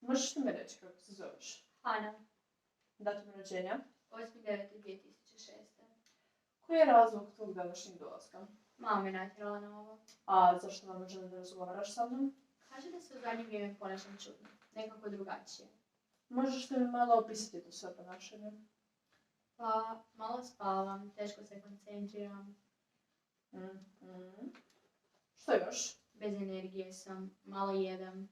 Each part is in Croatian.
Možeš li mi reći kako se zoveš? Ana, Datum rođenja? 8.9.2006. Koji je razlog tvog današnjeg dolaska? Mama me natjerala na ovo. A zašto vam želim da razgovaraš sa mnom? Kaže da se u zadnje vrijeme ponašam čudno, nekako drugačije. Možeš li mi malo opisati to sve ponašanje? Pa, malo spavam, teško se koncentriram, Što još? bez energije sam, malo jedem,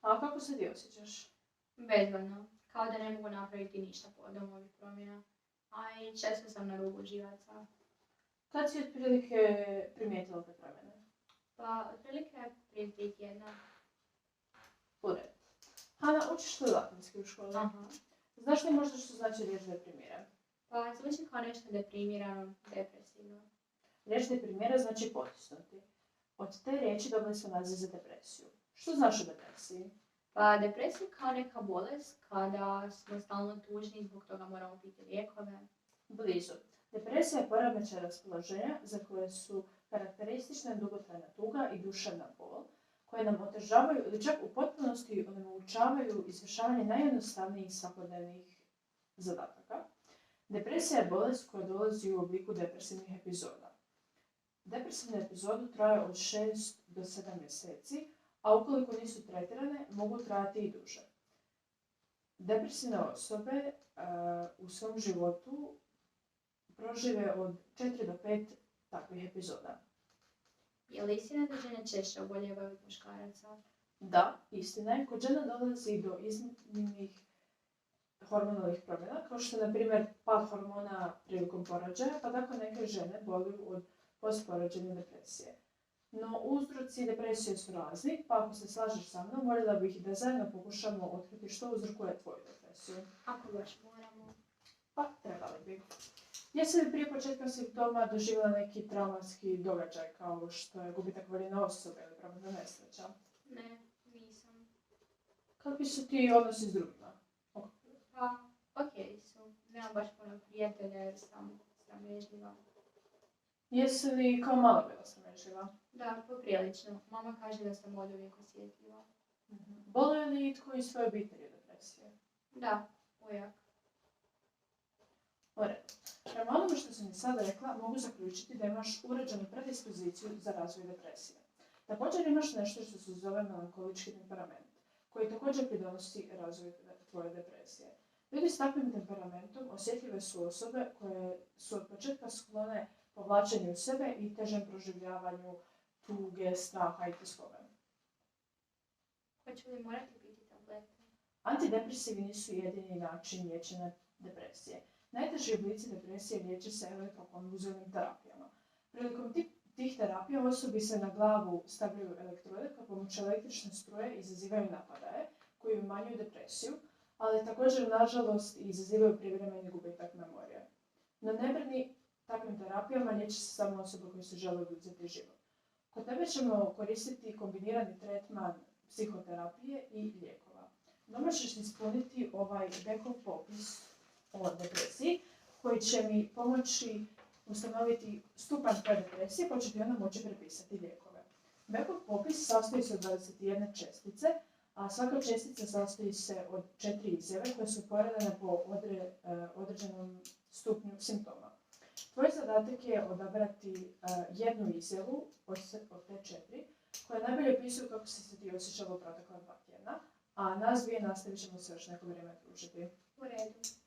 A kako se ti osjećaš? bezvoljno, kao da ne mogu napraviti ništa povodom ovih promjena. A i često sam na rubu živaca. Kad si otprilike primijetila te promjene? Pa, otprilike prije 3 tjedna. U redu. Hana, učiš li latinski u školi? Aha. Znaš li možda što znači riječ deprimira? Pa, zvuči kao nešto deprimirano, depresivno. Riječ deprimira znači potisnuti. Od te riječi dobili smo naziv za depresiju. Što znaš o depresiji? Pa, depresija kao neka bolest kada smo stalno tužni, zbog toga moramo piti lijekove. Blizu. Depresija je poremećaj raspoloženja za koje su karakteristične dugotrajna tuga i duševna bol, koje nam otežavaju ili čak u potpunosti onemogućavaju izvršavanje najjednostavnijih svakodnevnih zadataka. Depresija je bolest koja dolazi u obliku depresivnih epizoda. Depresivne epizode traju od 6 do 7 mjeseci, a ukoliko nisu tretirane, mogu trajati i duže. Depresivne osobe u svom životu prožive od 4 do 5 takvih epizoda. Je li istina da žene češće oboljevaju od muškaraca? Da, istina je, kod žena dolazi do iznimnih hormonalnih promjena, kao što je, na primjer, pad hormona prilikom porođaja, pa tako neke žene boluju od postporođajne depresije. No, uzroci depresije su razni, pa ako se slažeš sa mnom, voljela bih da zajedno pokušamo otkriti što uzrokuje tvoju depresiju. Ako baš moramo. Pa, trebali bi. Jesi li prije početka simptoma doživjela neki traumatski događaj, kao što je gubitak voljene osobe ili prometna nesreća? Ne, nisam. Kakvi su ti odnosi s drugima? Pa, okej su. Nemam baš puno prijatelja jer sam sramežljiva. Jesi li kao mala bila sramežljiva? Da, poprilično. Mama kaže da sam oduvijek osjetljiva. Boluje li tko iz svoje obitelji od depresije? Da, ujak. U redu. Prema onome što sam i sada rekla, mogu zaključiti da imaš uređenu predispoziciju za razvoj depresije. Također imaš nešto što se zove melankolički temperament, koji također pridonosi razvoju tvoje depresije. Ljudi s takvim temperamentom osjetljive su osobe koje su od početka sklone povlačenju u sebe i težem proživljavanju tuge, straha i tjeskobe. Hoću li morati piti tablete? Antidepresivi nisu jedini način liječenja depresije. Najteži oblici depresije liječe se elektrokonvulzivnim terapijama. Prilikom tih terapija osobi se na glavu stavljaju elektrode koje pomoću električne struje izazivaju napadaje koji umanjuju depresiju, ali također, nažalost, izazivaju privremeni gubitak memorije. No ne brini, takvim terapijama liječi se samo osobe koje se žele oduzeti život. Kod tebe ćemo koristiti kombinirani tretman psihoterapije i lijekova. Doma ćeš ispuniti ovaj Beckov popis o depresiji, koji će mi pomoći ustanoviti stupanj tvoje depresije, pa ću ti onda moći prepisati lijekove. Beckov popis sastoji se od 21 čestice, a svaka čestica sastoji se od 4 izjave koje su poredane po određenom stupnju simptoma. Tvoj zadatak je odabrati jednu izjavu od te 4, koja najbolje opisuju kako si se ti osjećala u protekla 2 tjedna, a nas dvije nastavit ćemo se još neko vrijeme družiti. U redu.